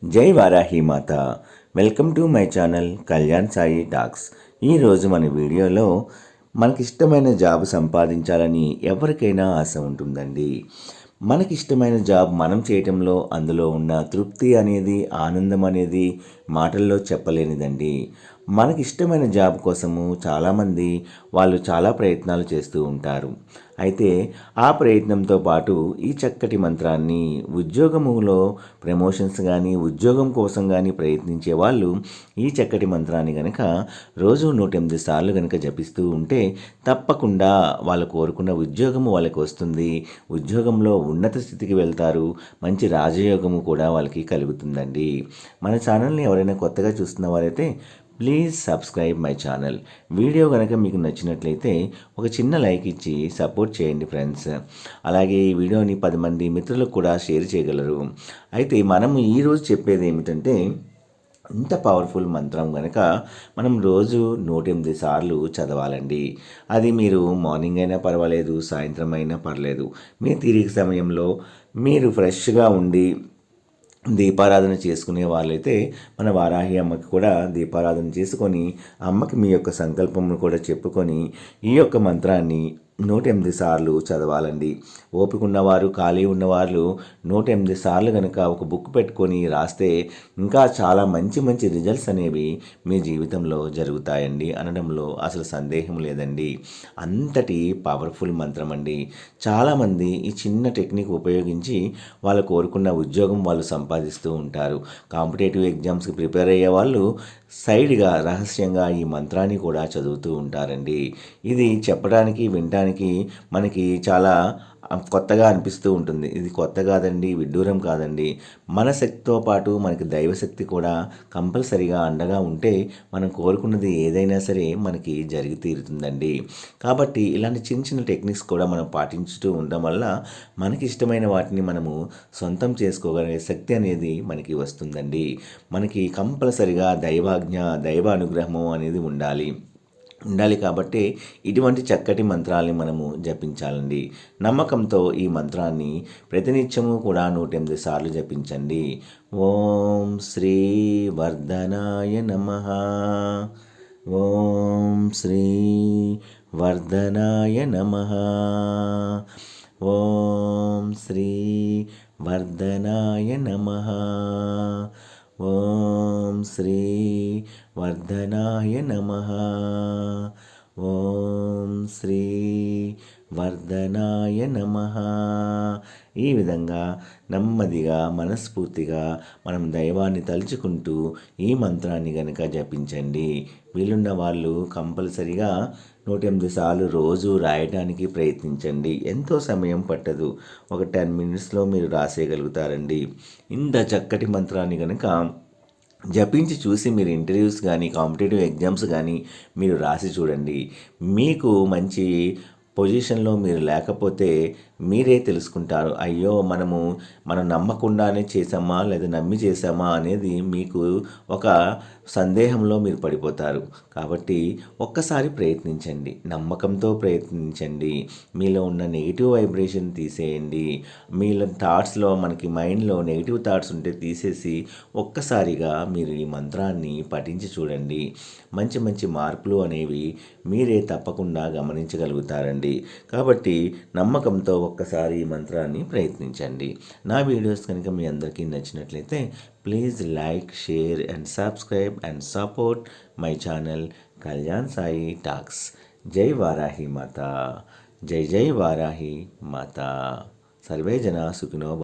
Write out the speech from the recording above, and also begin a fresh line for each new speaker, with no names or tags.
జై వారాహి మాత. Welcome to my channel Kalyan Sai talks. ఈరోజు మన వీడియోలో మనకిష్టమైన జాబ్ సంపాదించాలని ఎవరికైనా ఆశ ఉంటుందండి. మనకిష్టమైన జాబ్ మనం చేయటంలో అందులో ఉన్న తృప్తి అనేది, ఆనందం అనేది మాటల్లో చెప్పలేనిదండి. మనకిష్టమైన జాబ్ కోసము చాలామంది వాళ్ళు చాలా ప్రయత్నాలు చేస్తూ ఉంటారు. అయితే ఆ ప్రయత్నంతో పాటు ఈ చక్కటి మంత్రాన్ని ఉద్యోగములో ప్రమోషన్స్ కానీ, ఉద్యోగం కోసం కానీ ప్రయత్నించే వాళ్ళు ఈ చక్కటి మంత్రాన్ని కనుక రోజు 108 సార్లు కనుక జపిస్తూ ఉంటే తప్పకుండా వాళ్ళు కోరుకున్న ఉద్యోగము వాళ్ళకి వస్తుంది. ఉద్యోగంలో ఉన్నత స్థితికి వెళ్తారు. మంచి రాజయోగము కూడా వాళ్ళకి కలుగుతుందండి. మన ఛానల్ని ఎవరైనా కొత్తగా చూస్తున్న వారైతే please subscribe my channel. Video కనుక మీకు నచ్చినట్లయితే ఒక చిన్న లైక్ ఇచ్చి సపోర్ట్ చేయండి ఫ్రెండ్స్. అలాగే ఈ వీడియోని 10 మంది మిత్రులకు కూడా షేర్ చేయగలరు. అయితే మనం ఈరోజు చెప్పేది ఏమిటంటే, ఇంత పవర్ఫుల్ మంత్రం కనుక మనం రోజు 108 సార్లు చదవాలండి. అది మీరు మార్నింగ్ అయినా పర్వాలేదు, సాయంత్రం అయినా పర్లేదు. మీ తీరిక సమయంలో మీరు ఫ్రెష్గా ఉండి దీపారాధన చేసుకునే వాళ్ళైతే మన వారాహి అమ్మకి కూడా దీపారాధన చేసుకొని అమ్మకి మీ యొక్క సంకల్పమును కూడా చెప్పుకొని ఈ యొక్క మంత్రాన్ని 108 సార్లు చదవాలండి. ఓపిక ఉన్నవారు, ఖాళీ ఉన్నవారు 108 సార్లు కనుక ఒక బుక్ పెట్టుకొని రాస్తే ఇంకా చాలా మంచి మంచి రిజల్ట్స్ అనేవి మీ జీవితంలో జరుగుతాయండి అనడంలో అసలు సందేహం లేదండి. అంతటి పవర్ఫుల్ మంత్రం అండి. చాలామంది ఈ చిన్న టెక్నిక్ ఉపయోగించి వాళ్ళు కోరుకున్న ఉద్యోగం వాళ్ళు సంపాదిస్తూ ఉంటారు. కాంపిటేటివ్ ఎగ్జామ్స్కి ప్రిపేర్ అయ్యే వాళ్ళు సైడ్గా రహస్యంగా ఈ మంత్రాన్ని కూడా చదువుతూ ఉంటారండి. ఇది చెప్పడానికి, వినడానికి మనకి చాలా కొత్తగా అనిపిస్తూ ఉంటుంది. ఇది కొత్త కాదండి, విడ్డూరం కాదండి. మన శక్తితో పాటు మనకి దైవశక్తి కూడా కంపల్సరిగా అండగా ఉంటే మనం కోరుకున్నది ఏదైనా సరే మనకి జరిగి తీరుతుందండి. కాబట్టి ఇలాంటి చిన్న చిన్న టెక్నిక్స్ కూడా మనం పాటించుతూ ఉండడం వల్ల మనకి ఇష్టమైన వాటిని మనము సొంతం చేసుకోగలిగే శక్తి అనేది మనకి వస్తుందండి. మనకి కంపల్సరిగా దైవాజ్ఞ, దైవ అనుగ్రహము అనేది ఉండాలి కాబట్టి ఇటువంటి చక్కటి మంత్రాల్ని మనము జపించాలండి. నమ్మకంతో ఈ మంత్రాన్ని ప్రతినిత్యము కూడా 108 సార్లు జపించండి. ఓం శ్రీ వర్ధనాయ నమః. ఓం శ్రీ వర్ధనాయ నమః. ఓం శ్రీ వర్ధనాయ నమః. ఓం శ్రీ వర్ధనాయ నమః. ఓం శ్రీ వర్ధనాయ నమః. ఈ విధంగా నెమ్మదిగా, మనస్ఫూర్తిగా మనం దైవాన్ని తలుచుకుంటూ ఈ మంత్రాన్ని గనక జపించండి. వీలున్న వాళ్ళు కంపల్సరిగా 108 సార్లు రోజు రాయడానికి ప్రయత్నించండి. ఎంతో సమయం పట్టదు. ఒక 10 మినిట్స్లో మీరు రాసేయగలుగుతారండి. ఇంత చక్కటి మంత్రాన్ని కనుక జపించి చూసి మీరు ఇంటర్వ్యూస్ కానీ, కాంపిటేటివ్ ఎగ్జామ్స్ కానీ మీరు రాసి చూడండి. మీకు మంచి పొజిషన్లో మీరు లేకపోతే మీరే తెలుసుకుంటారు. అయ్యో మనం నమ్మకుండానే చేసామా లేదా నమ్మి చేసామా అనేది మీకు ఒక సందేహంలో మీరు పడిపోతారు. కాబట్టి ఒక్కసారి ప్రయత్నించండి, నమ్మకంతో ప్రయత్నించండి. మీలో ఉన్న నెగిటివ్ వైబ్రేషన్ తీసేయండి. మీలో థాట్స్లో, మనకి మైండ్లో నెగిటివ్ థాట్స్ ఉంటే తీసేసి ఒక్కసారిగా మీరు ఈ మంత్రాన్ని పఠించి చూడండి. మంచి మంచి మార్పులు అనేవి మీరే తప్పకుండా గమనించగలుగుతారండి. కాబట్టి నమ్మకంతో ఒక్కసారి ఈ మంత్రాన్ని ప్రయత్నించండి. నా వీడియోస్ కనుక మీ అందరికీ నచ్చినట్లయితే please like, share and subscribe and support my channel Kalyan Sai talks. జై వారాహి మాత. జై జై వారాహి మాత. సర్వే జనా సుఖినో